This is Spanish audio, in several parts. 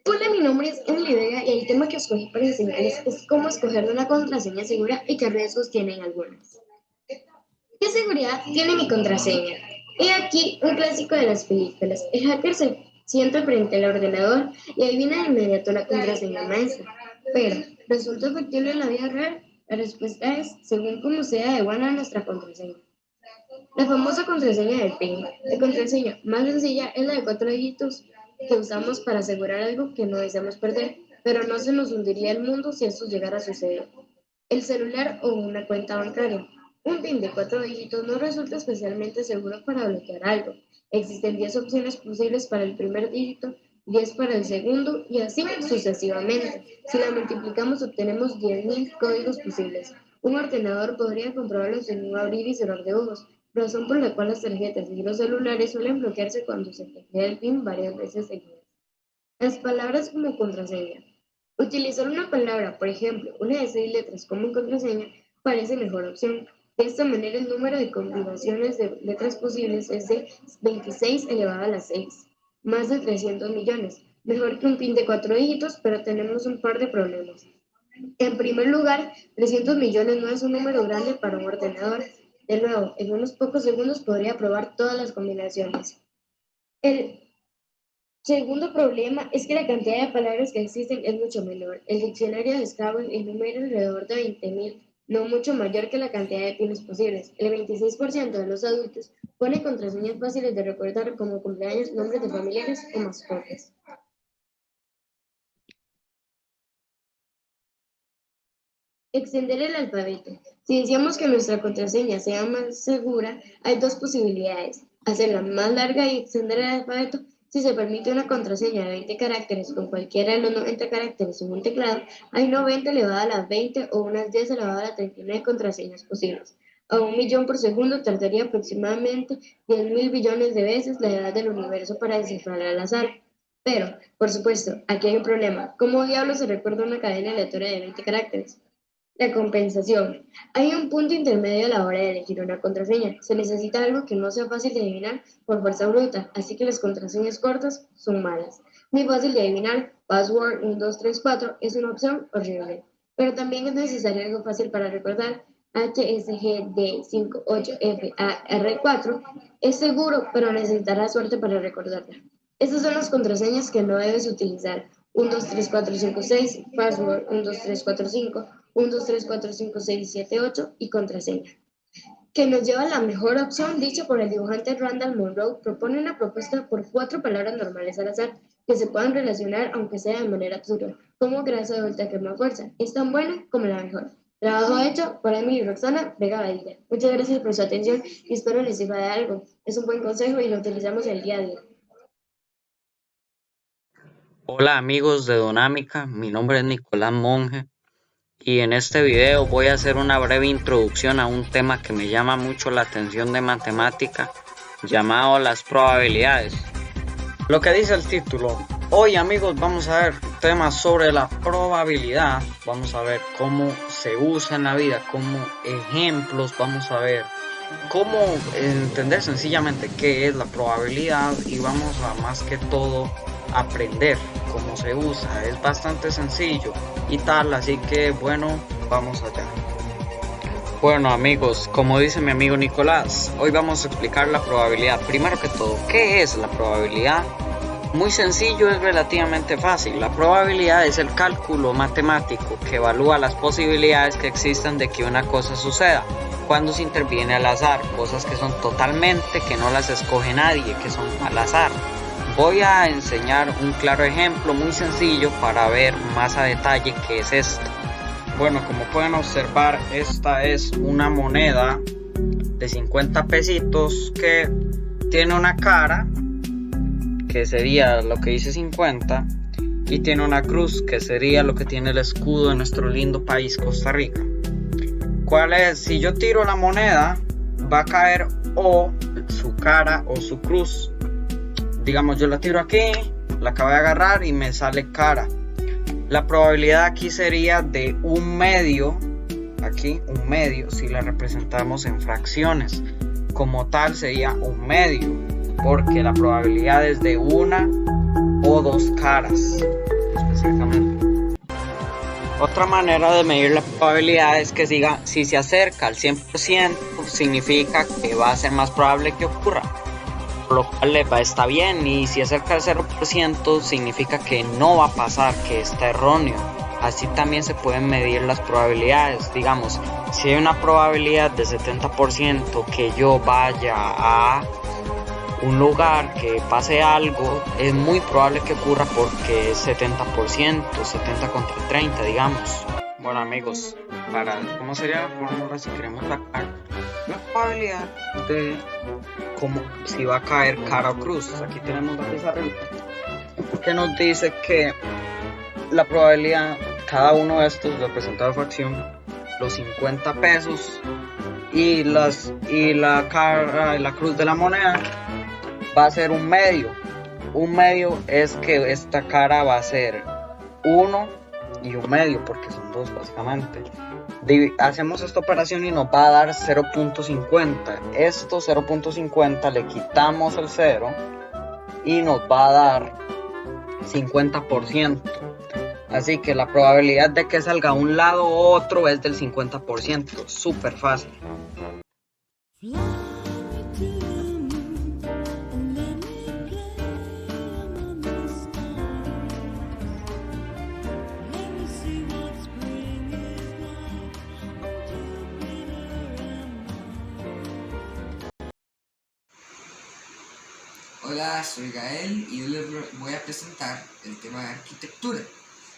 Hola, mi nombre es Emily Vega y el tema que escogí para enseñarles es cómo escoger una contraseña segura y qué riesgos tienen algunas. ¿Qué seguridad tiene mi contraseña? He aquí un clásico de las películas. El hacker se sienta frente al ordenador y adivina de inmediato la contraseña maestra. Pero, ¿resulta factible en la vida real? La respuesta es, según como sea de buena nuestra contraseña. La famosa contraseña del PIN. La contraseña más sencilla es la de 4 dígitos que usamos para asegurar algo que no deseamos perder, pero no se nos hundiría el mundo si eso llegara a suceder. El celular o una cuenta bancaria. Un PIN de 4 dígitos no resulta especialmente seguro para bloquear algo. Existen 10 opciones posibles para el primer dígito, 10 para el segundo y así sucesivamente. Si la multiplicamos obtenemos 10.000 códigos posibles. Un ordenador podría comprobarlo sin un abrir y cerrar de ojos, razón por la cual las tarjetas y los celulares suelen bloquearse cuando se teclea el PIN varias veces seguidas. Las palabras como contraseña. Utilizar una palabra, por ejemplo, una de 6 letras como contraseña, parece mejor opción. De esta manera, el número de combinaciones de letras posibles es de 26 elevado a la 6, más de 300 millones. Mejor que un PIN de 4 dígitos, pero tenemos un par de problemas. En primer lugar, 300 millones no es un número grande para un ordenador. De nuevo, en unos pocos segundos podría probar todas las combinaciones. El segundo problema es que la cantidad de palabras que existen es mucho menor. El diccionario de Scrabble enumera alrededor de 20.000, no mucho mayor que la cantidad de pines posibles. El 26% de los adultos pone contraseñas fáciles de recordar como cumpleaños, nombres de familiares o mascotas. Extender el alfabeto. Si deseamos que nuestra contraseña sea más segura, hay dos posibilidades. Hacerla más larga y extender el alfabeto. Si se permite una contraseña de 20 caracteres con cualquiera de los 90 caracteres en un teclado, hay 90 elevado a las 20 o unas 10 elevado a las 39 contraseñas posibles. A 1.000.000 por segundo tardaría aproximadamente 10.000 billones de veces la edad del universo para descifrar al azar. Pero, por supuesto, aquí hay un problema. ¿Cómo diablos se recuerda una cadena aleatoria de 20 caracteres? La compensación. Hay un punto intermedio a la hora de elegir una contraseña. Se necesita algo que no sea fácil de adivinar por fuerza bruta, así que las contraseñas cortas son malas. Muy fácil de adivinar, password 1234 es una opción horrible. Pero también es necesario algo fácil para recordar. HSGD58FAR4 es seguro, pero necesitarás suerte para recordarla. Estas son las contraseñas que no debes utilizar. 123456, password 12345, 12345678 y contraseña. Que nos lleva a la mejor opción dicha por el dibujante Randall Monroe. Propone una propuesta por 4 palabras normales al azar que se puedan relacionar aunque sea de manera absurda, como grasa de alta crema fuerza. Es tan buena como la mejor. Trabajo hecho por Emily Roxana Vega Badilla. Muchas gracias por su atención y espero les sirva de algo. Es un buen consejo y lo utilizamos el día a día. Hola amigos de Donámica, mi nombre es Nicolás Monge y en este video voy a hacer una breve introducción a un tema que me llama mucho la atención de matemática llamado las probabilidades. Lo que dice el título, hoy amigos vamos a ver temas sobre la probabilidad, vamos a ver cómo se usa en la vida, como ejemplos, vamos a ver cómo entender sencillamente qué es la probabilidad y vamos a más que todo aprender cómo se usa. Es bastante sencillo y tal, así que bueno, vamos allá. Bueno amigos, como dice mi amigo Nicolás, hoy vamos a explicar la probabilidad. Primero que todo, ¿qué es la probabilidad? Muy sencillo, es relativamente fácil. La probabilidad es el cálculo matemático que evalúa las posibilidades que existen de que una cosa suceda cuando se interviene al azar, cosas que son totalmente, que no las escoge nadie, que son al azar. Voy a enseñar un claro ejemplo muy sencillo para ver más a detalle qué es esto. Bueno, como pueden observar, esta es una moneda de 50 pesitos que tiene una cara, que sería lo que dice 50, y tiene una cruz, que sería lo que tiene el escudo de nuestro lindo país, Costa Rica. ¿Cuál es? Si yo tiro la moneda, va a caer o su cara o su cruz. Digamos, yo la tiro aquí, la acabo de agarrar y me sale cara. La probabilidad aquí sería de 1/2, aquí 1/2, si la representamos en fracciones. Como tal sería 1/2, porque la probabilidad es de 1 o 2 caras. específicamente. Otra manera de medir la probabilidad es que si se acerca al 100%, significa que va a ser más probable que ocurra, por lo cual está bien, y si acerca al 0%, significa que no va a pasar, que está erróneo. Así también se pueden medir las probabilidades. Digamos, si hay una probabilidad de 70% que yo vaya a un lugar, que pase algo, es muy probable que ocurra porque es 70%, 70 contra 30, digamos. Bueno amigos, ¿cómo sería la fórmula si queremos sacar la probabilidad de cómo si va a caer cara o cruz? Aquí tenemos la pizarrita que nos dice que la probabilidad, cada uno de estos representa la fracción, los 50 pesos y la cara y la cruz de la moneda va a ser un medio. Un medio es que esta cara va a ser 1 y un medio, porque son dos básicamente. Hacemos esta operación y nos va a dar 0.50. Esto 0.50 le quitamos el 0 y nos va a dar 50%. Así que la probabilidad de que salga un lado u otro es del 50%. Súper fácil. Hola, soy Gael y hoy les voy a presentar el tema de arquitectura.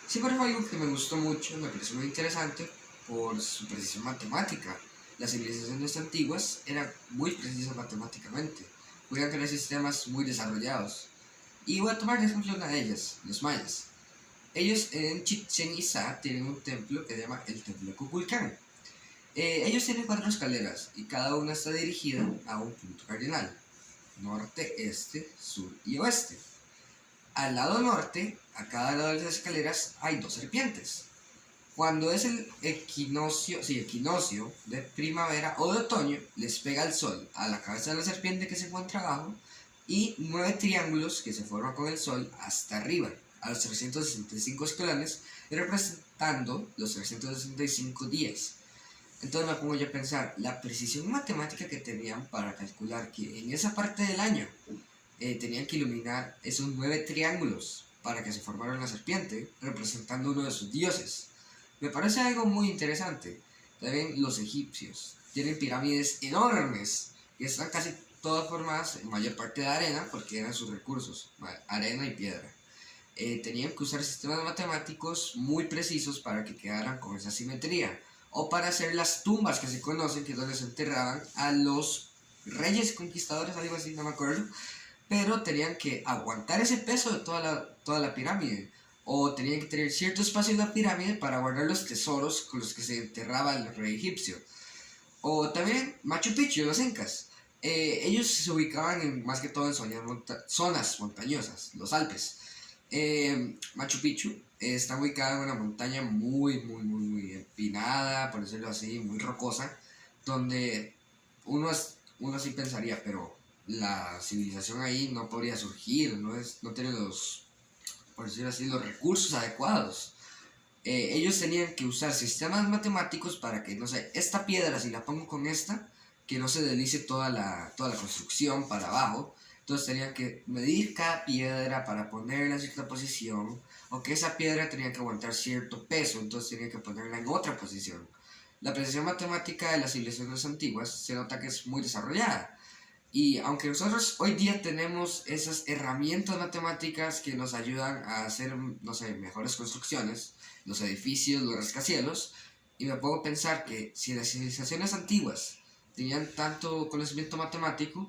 Siempre fue algo que me gustó mucho, me pareció muy interesante por su precisión matemática. Las civilizaciones antiguas eran muy precisas matemáticamente, podían crear sistemas muy desarrollados. Y voy a tomar de ejemplo una de ellas, los mayas. Ellos en Chichén Itzá tienen un templo que se llama el Templo de Kukulcán. Ellos tienen 4 escaleras y cada una está dirigida a un punto cardinal: norte, este, sur y oeste. Al lado norte, a cada lado de las escaleras, hay 2 serpientes. Cuando es el equinoccio de primavera o de otoño, les pega el sol a la cabeza de la serpiente que se encuentra abajo y 9 triángulos que se forman con el sol hasta arriba, a los 365 escalones, representando los 365 días. Entonces me pongo yo a pensar, la precisión matemática que tenían para calcular que en esa parte del año tenían que iluminar esos 9 triángulos para que se formara una serpiente, representando uno de sus dioses. Me parece algo muy interesante. También los egipcios tienen pirámides enormes, que están casi todas formadas en mayor parte de arena, porque eran sus recursos, arena y piedra. Tenían que usar sistemas matemáticos muy precisos para que quedaran con esa simetría, o para hacer las tumbas que se conocen, que es donde se enterraban a los reyes conquistadores, algo así, no me acuerdo, pero tenían que aguantar ese peso de toda la pirámide, o tenían que tener cierto espacio en la pirámide para guardar los tesoros con los que se enterraba el rey egipcio. O también Machu Picchu, los incas. Ellos se ubicaban más que todo en zonas montañosas, los Alpes. Machu Picchu está ubicada en una montaña muy empinada, por decirlo así, muy rocosa, donde uno sí pensaría, pero la civilización ahí no podría surgir, no tiene por decirlo así, los recursos adecuados. Ellos tenían que usar sistemas matemáticos para que, no sé, esta piedra, si la pongo con esta, que no se deslice toda la construcción para abajo. Entonces tenían que medir cada piedra para ponerla en cierta posición, o que esa piedra tenía que aguantar cierto peso, entonces tenían que ponerla en otra posición. La precisión matemática de las civilizaciones antiguas se nota que es muy desarrollada. Y aunque nosotros hoy día tenemos esas herramientas matemáticas que nos ayudan a hacer, no sé, mejores construcciones, los edificios, los rascacielos, y me puedo pensar que si las civilizaciones antiguas tenían tanto conocimiento matemático,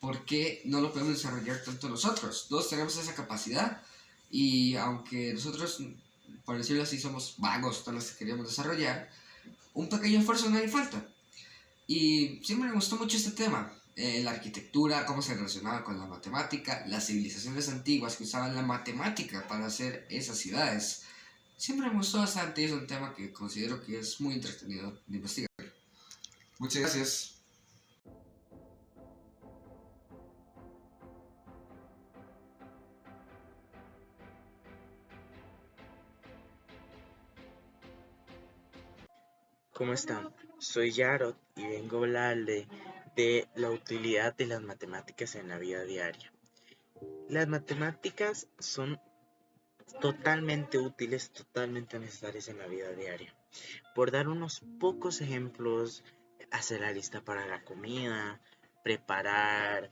¿por qué no lo podemos desarrollar tanto nosotros? Todos tenemos esa capacidad, y aunque nosotros, por decirlo así, somos vagos todos los que queríamos desarrollar, un pequeño esfuerzo no hace falta. Y siempre me gustó mucho este tema, la arquitectura, cómo se relacionaba con la matemática, las civilizaciones antiguas que usaban la matemática para hacer esas ciudades. Siempre me gustó bastante y es un tema que considero que es muy entretenido de investigar. Muchas gracias. ¿Cómo están? Soy Yarot y vengo a hablarle de la utilidad de las matemáticas en la vida diaria. Las matemáticas son totalmente útiles, totalmente necesarias en la vida diaria. Por dar unos pocos ejemplos, hacer la lista para la comida, preparar,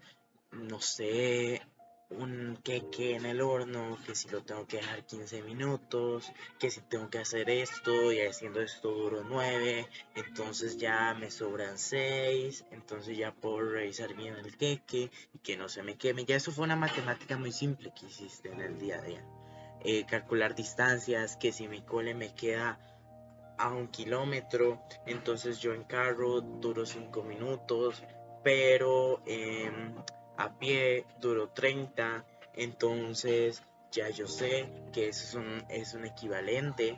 no sé, un queque en el horno, que si lo tengo que dejar 15 minutos, que si tengo que hacer esto y haciendo esto duro 9, entonces ya me sobran 6, entonces ya puedo revisar bien el queque y que no se me queme. Ya eso fue una matemática muy simple que hiciste en el día a día. Calcular distancias, que si mi cole me queda a 1 kilómetro, entonces yo en carro duro 5 minutos, pero a pie duro 30, entonces ya yo sé que eso es un equivalente.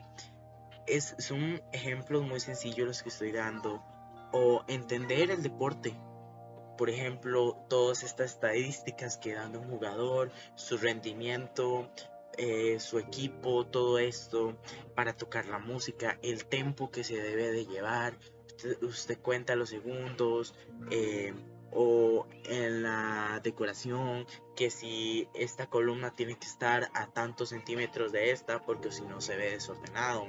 Son ejemplos muy sencillos los que estoy dando. O entender el deporte, por ejemplo, todas estas estadísticas que dan de un jugador, su rendimiento, su equipo, todo esto, para tocar la música, el tempo que se debe de llevar, usted cuenta los segundos, o en la decoración, que si esta columna tiene que estar a tantos centímetros de esta, porque si no se ve desordenado.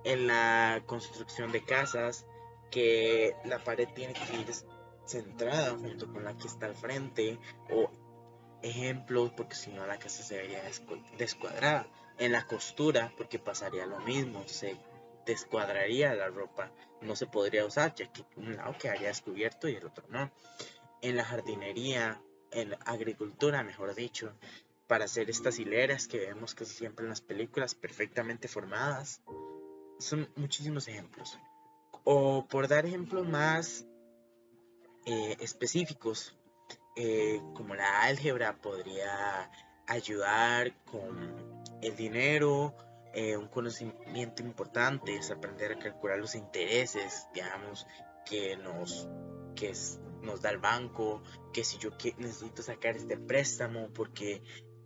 En la construcción de casas, que la pared tiene que ir centrada junto con la que está al frente, o ejemplos, porque si no la casa se vería descuadrada. En la costura, porque pasaría lo mismo, se descuadraría la ropa, no se podría usar, ya que un lado quedaría descubierto y el otro no. En la jardinería, en la agricultura, mejor dicho, para hacer estas hileras que vemos casi siempre en las películas, perfectamente formadas. Son muchísimos ejemplos. O por dar ejemplos más específicos, como la álgebra podría ayudar con el dinero. Un conocimiento importante es aprender a calcular los intereses, digamos, que nos da el banco, que si yo necesito sacar este préstamo porque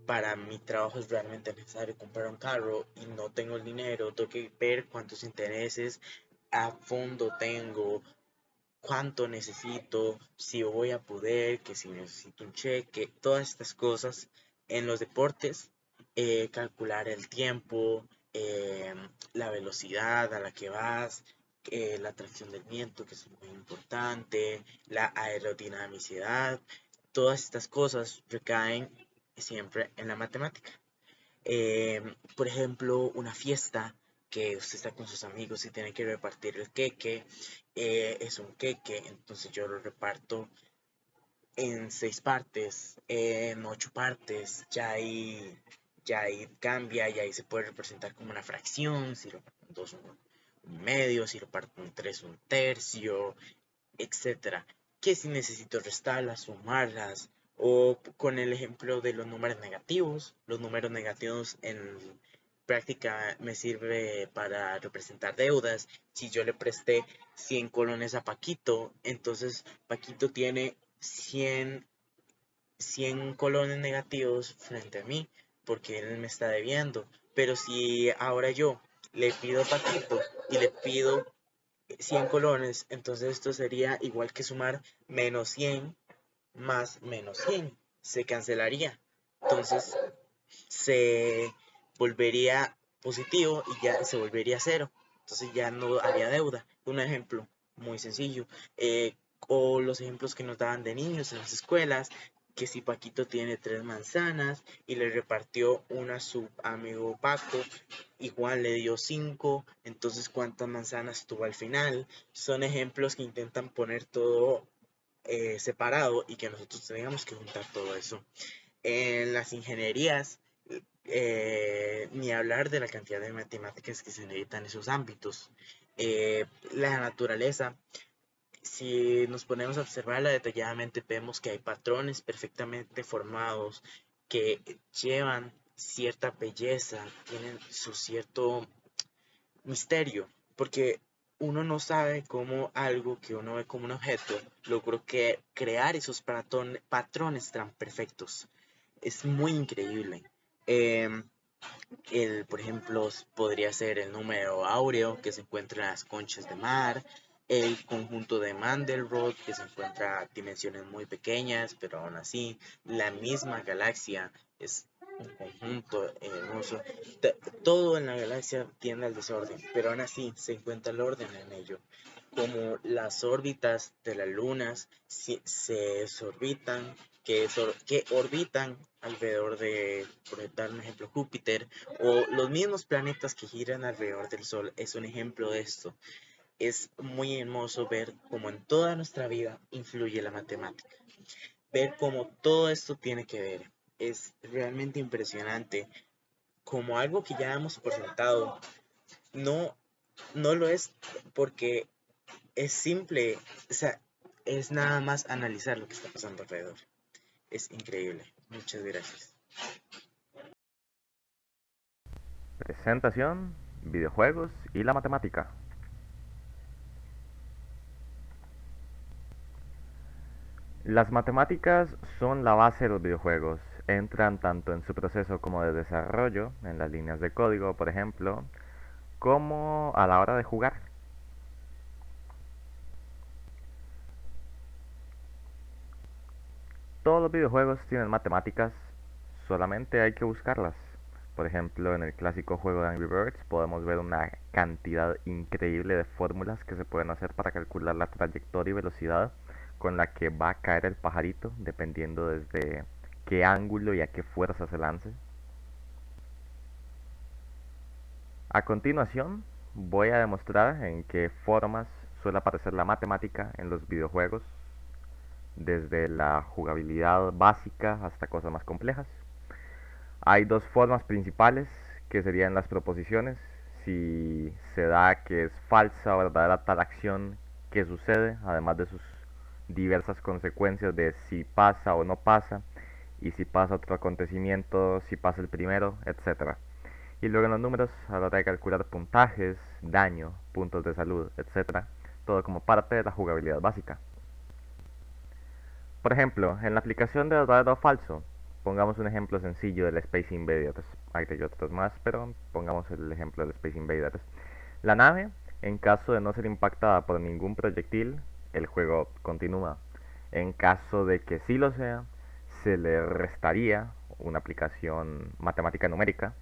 para mi trabajo es realmente necesario comprar un carro y no tengo el dinero, tengo que ver cuántos intereses a fondo tengo, cuánto necesito, si voy a poder, que si necesito un cheque, todas estas cosas. En los deportes, calcular el tiempo, la velocidad a la que vas, la tracción del viento, que es muy importante, la aerodinamicidad, todas estas cosas recaen siempre en la matemática. Por ejemplo, una fiesta que usted está con sus amigos y tiene que repartir el queque, es un queque, entonces yo lo reparto en 6 partes, en 8 partes, ya ahí cambia, y ahí se puede representar como una fracción, si lo parto en 2, un medio, si lo parto en 3, un tercio, etcétera. Que si necesito restarlas, sumarlas, o con el ejemplo de los números negativos en práctica me sirve para representar deudas. Si yo le presté 100 colones a Paquito, entonces Paquito tiene 100 colones negativos frente a mí, porque él me está debiendo. Pero si ahora yo le pido a Paquito y le pido 100 colones, entonces esto sería igual que sumar menos 100 más menos 100. Se cancelaría. Entonces se volvería positivo y ya se volvería cero. Entonces ya no haría deuda. Un ejemplo muy sencillo. O los ejemplos que nos daban de niños en las escuelas, que si Paquito tiene 3 manzanas y le repartió una a su amigo Paco, igual le dio 5, entonces ¿cuántas manzanas tuvo al final? Son ejemplos que intentan poner todo separado y que nosotros tengamos que juntar todo eso. En las ingenierías, ni hablar de la cantidad de matemáticas que se necesitan en esos ámbitos. La naturaleza, si nos ponemos a observarla detalladamente, vemos que hay patrones perfectamente formados que llevan cierta belleza, tienen su cierto misterio, porque uno no sabe cómo algo que uno ve como un objeto logró crear esos patrones tan perfectos. Es muy increíble. Por ejemplo, podría ser el número áureo que se encuentra en las conchas de mar, el conjunto de Mandelbrot que se encuentra a dimensiones muy pequeñas, pero aún así la misma galaxia es un conjunto hermoso. Todo en la galaxia tiende al desorden, pero aún así se encuentra el orden en ello. Como las órbitas de las lunas se desorbitan, que orbitan alrededor de, por dar un ejemplo, Júpiter, o los mismos planetas que giran alrededor del Sol, es un ejemplo de esto. Es muy hermoso ver cómo en toda nuestra vida influye la matemática, ver cómo todo esto tiene que ver. Es realmente impresionante, como algo que ya hemos presentado, no, no lo es porque es simple, o sea, es nada más analizar lo que está pasando alrededor. Es increíble. Muchas gracias. Presentación, videojuegos y la matemática. Las matemáticas son la base de los videojuegos. Entran tanto en su proceso como de desarrollo, en las líneas de código, por ejemplo, como a la hora de jugar. Todos los videojuegos tienen matemáticas, solamente hay que buscarlas. Por ejemplo, en el clásico juego de Angry Birds podemos ver una cantidad increíble de fórmulas que se pueden hacer para calcular la trayectoria y velocidad con la que va a caer el pajarito, dependiendo desde qué ángulo y a qué fuerza se lance. A continuación, voy a demostrar en qué formas suele aparecer la matemática en los videojuegos, desde la jugabilidad básica hasta cosas más complejas. Hay dos formas principales, que serían las proposiciones, si se da que es falsa o verdadera tal acción que sucede, además de sus diversas consecuencias de si pasa o no pasa, y si pasa otro acontecimiento, si pasa el primero, etc. Y luego en los números, a la hora de calcular puntajes, daño, puntos de salud, etc., todo como parte de la jugabilidad básica. Por ejemplo, en la aplicación de verdadero o falso, pongamos un ejemplo sencillo del Space Invaders. Hay otros más, pero pongamos el ejemplo del Space Invaders. La nave, en caso de no ser impactada por ningún proyectil, el juego continúa. En caso de que sí lo sea, se le restaría una aplicación matemática numérica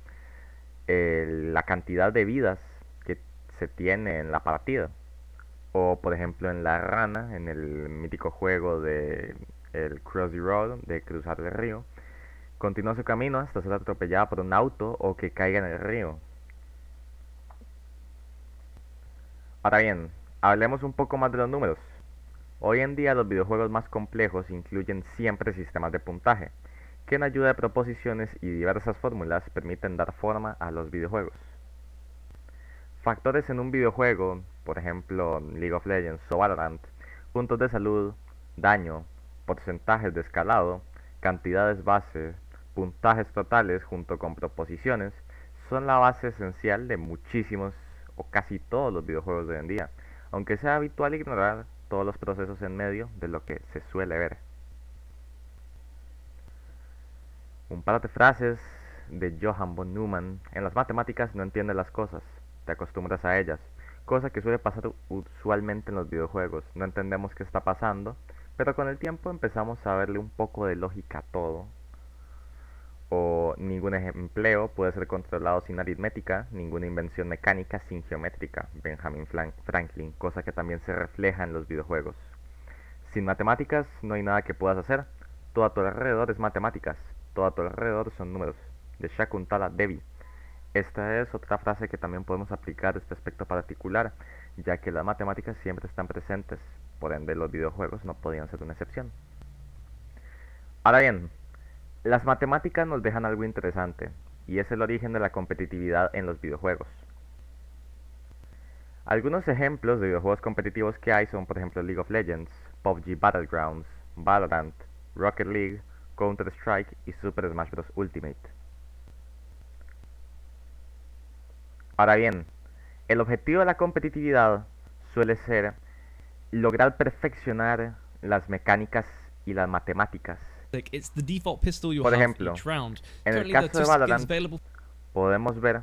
la cantidad de vidas que se tiene en la partida. O por ejemplo en la rana, en el mítico juego de el Cross the Road, de cruzar el río, continúa su camino hasta ser atropellada por un auto o que caiga en el río. Ahora bien, hablemos un poco más de los números. Hoy en día los videojuegos más complejos incluyen siempre sistemas de puntaje, que en ayuda de proposiciones y diversas fórmulas permiten dar forma a los videojuegos. Factores en un videojuego, por ejemplo League of Legends o Valorant, puntos de salud, daño, porcentajes de escalado, cantidades base, puntajes totales junto con proposiciones, son la base esencial de muchísimos o casi todos los videojuegos de hoy en día, aunque sea habitual ignorar todos los procesos en medio de lo que se suele ver. Un par de frases de Johann von Neumann: en las matemáticas no entiendes las cosas, te acostumbras a ellas, cosa que suele pasar usualmente en los videojuegos. No entendemos qué está pasando, pero con el tiempo empezamos a verle un poco de lógica a todo. O ningún empleo puede ser controlado sin aritmética, ninguna invención mecánica sin geométrica, Benjamin Franklin, cosa que también se refleja en los videojuegos. Sin matemáticas no hay nada que puedas hacer, todo a tu alrededor es matemáticas, todo a tu alrededor son números, de Shakuntala Devi. Esta es otra frase que también podemos aplicar a este aspecto particular, ya que las matemáticas siempre están presentes, por ende los videojuegos no podían ser una excepción. Ahora bien, las matemáticas nos dejan algo interesante, y es el origen de la competitividad en los videojuegos. Algunos ejemplos de videojuegos competitivos que hay son, por ejemplo, League of Legends, PUBG Battlegrounds, Valorant, Rocket League, Counter-Strike y Super Smash Bros. Ultimate. Ahora bien, el objetivo de la competitividad suele ser lograr perfeccionar las mecánicas y las matemáticas. Por ejemplo, en el caso de Valorant, podemos ver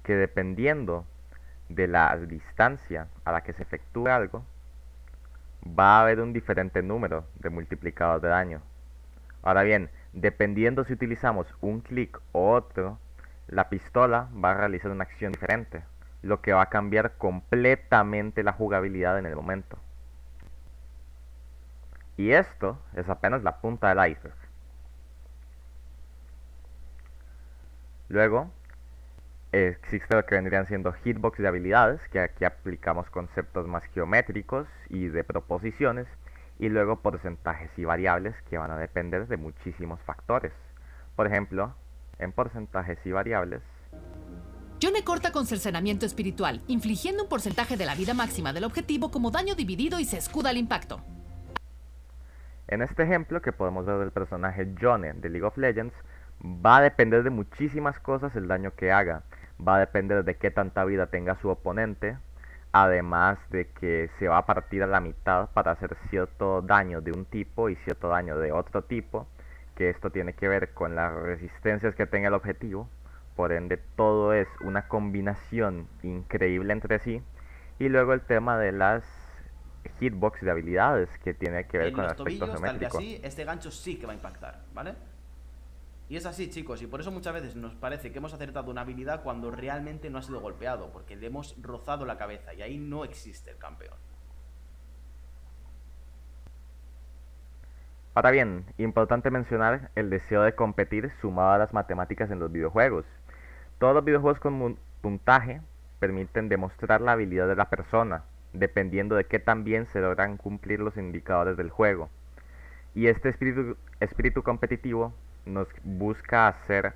que dependiendo de la distancia a la que se efectúe algo, va a haber un diferente número de multiplicadores de daño. Ahora bien, dependiendo si utilizamos un clic o otro, la pistola va a realizar una acción diferente, lo que va a cambiar completamente la jugabilidad en el momento. Y esto es apenas la punta del iceberg. Luego, existe lo que vendrían siendo hitbox de habilidades, que aquí aplicamos conceptos más geométricos y de proposiciones, y luego porcentajes y variables que van a depender de muchísimos factores. Por ejemplo, en porcentajes y variables, Yone corta con cercenamiento espiritual, infligiendo un porcentaje de la vida máxima del objetivo como daño dividido y se escuda al impacto. en este ejemplo que podemos ver del personaje Yone de League of Legends, va a depender de muchísimas cosas el daño que haga. Va a depender de qué tanta vida tenga su oponente, además de que se va a partir a la mitad para hacer cierto daño de un tipo y cierto daño de otro tipo, que esto tiene que ver con las resistencias que tenga el objetivo. Por ende, todo es una combinación increíble entre sí. Y luego el tema de las hitbox de habilidades, que tiene que ver En con el los aspecto tobillos, tal que geométrico. así, este gancho sí que va a impactar, ¿vale? Y es así, chicos, y por eso muchas veces nos parece que hemos acertado una habilidad cuando realmente no ha sido golpeado, porque le hemos rozado la cabeza y ahí no existe el campeón. Ahora bien, importante mencionar el deseo de competir sumado a las matemáticas en los videojuegos. Todos los videojuegos con puntaje permiten demostrar la habilidad de la persona, dependiendo de qué tan bien se logran cumplir los indicadores del juego. Y este espíritu competitivo nos busca hacer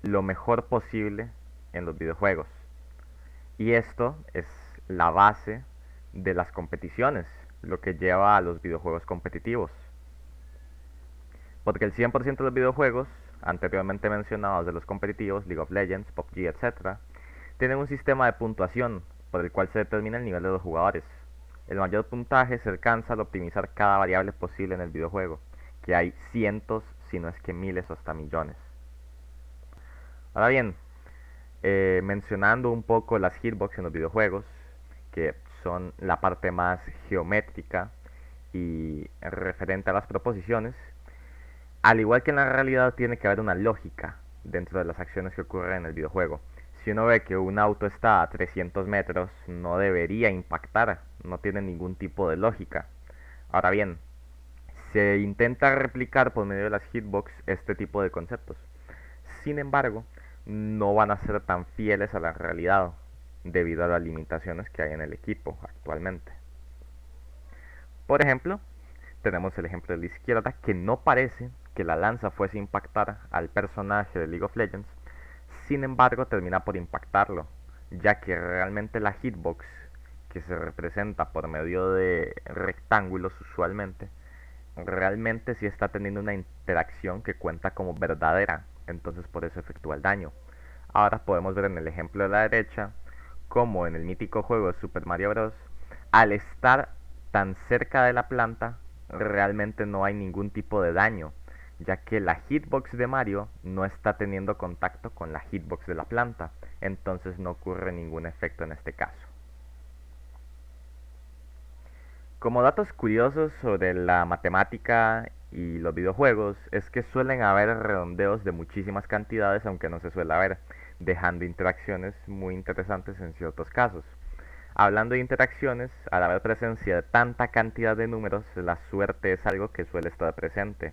lo mejor posible en los videojuegos. Y esto es la base de las competiciones, lo que lleva a los videojuegos competitivos. Porque el 100% de los videojuegos anteriormente mencionados de los competitivos, League of Legends, PUBG, etc., tienen un sistema de puntuación por el cual se determina el nivel de los jugadores. El mayor puntaje se alcanza al optimizar cada variable posible en el videojuego, que hay cientos, si no es que miles o hasta millones. Ahora bien, mencionando un poco las hitbox en los videojuegos, que son la parte más geométrica y referente a las proposiciones, al igual que en la realidad tiene que haber una lógica dentro de las acciones que ocurren en el videojuego. Si uno ve que un auto está a 300 metros, no debería impactar, no tiene ningún tipo de lógica. Ahora bien, se intenta replicar por medio de las hitbox este tipo de conceptos. Sin embargo, no van a ser tan fieles a la realidad debido a las limitaciones que hay en el equipo actualmente. Por ejemplo, tenemos el ejemplo de la izquierda, que no parece que la lanza fuese a impactar al personaje de League of Legends, sin embargo termina por impactarlo, ya que realmente la hitbox, que se representa por medio de rectángulos usualmente, realmente sí está teniendo una interacción que cuenta como verdadera, entonces por eso efectúa el daño. Ahora podemos ver en el ejemplo de la derecha como en el mítico juego de Super Mario Bros., al estar tan cerca de la planta, realmente no hay ningún tipo de daño, ya que la hitbox de Mario no está teniendo contacto con la hitbox de la planta, entonces no ocurre ningún efecto en este caso. Como datos curiosos sobre la matemática y los videojuegos, es que suelen haber redondeos de muchísimas cantidades, aunque no se suele ver, dejando interacciones muy interesantes en ciertos casos. Hablando de interacciones, al haber presencia de tanta cantidad de números, la suerte es algo que suele estar presente.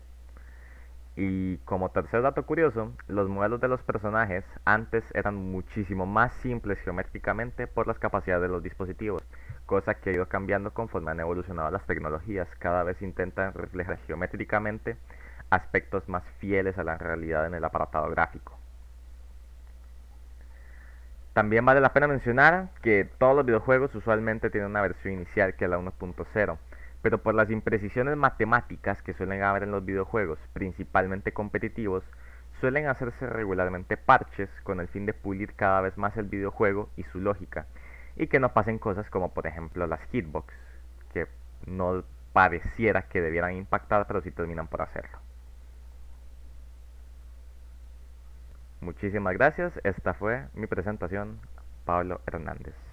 Y como tercer dato curioso, los modelos de los personajes antes eran muchísimo más simples geométricamente por las capacidades de los dispositivos, cosa que ha ido cambiando conforme han evolucionado las tecnologías. Cada vez intentan reflejar geométricamente aspectos más fieles a la realidad en el aparatado gráfico. También vale la pena mencionar que todos los videojuegos usualmente tienen una versión inicial que es la 1.0, pero por las imprecisiones matemáticas que suelen haber en los videojuegos, principalmente competitivos, suelen hacerse regularmente parches con el fin de pulir cada vez más el videojuego y su lógica, y que no pasen cosas como por ejemplo las hitbox, que no pareciera que debieran impactar, pero sí terminan por hacerlo. Muchísimas gracias. Esta fue mi presentación, Pablo Hernández.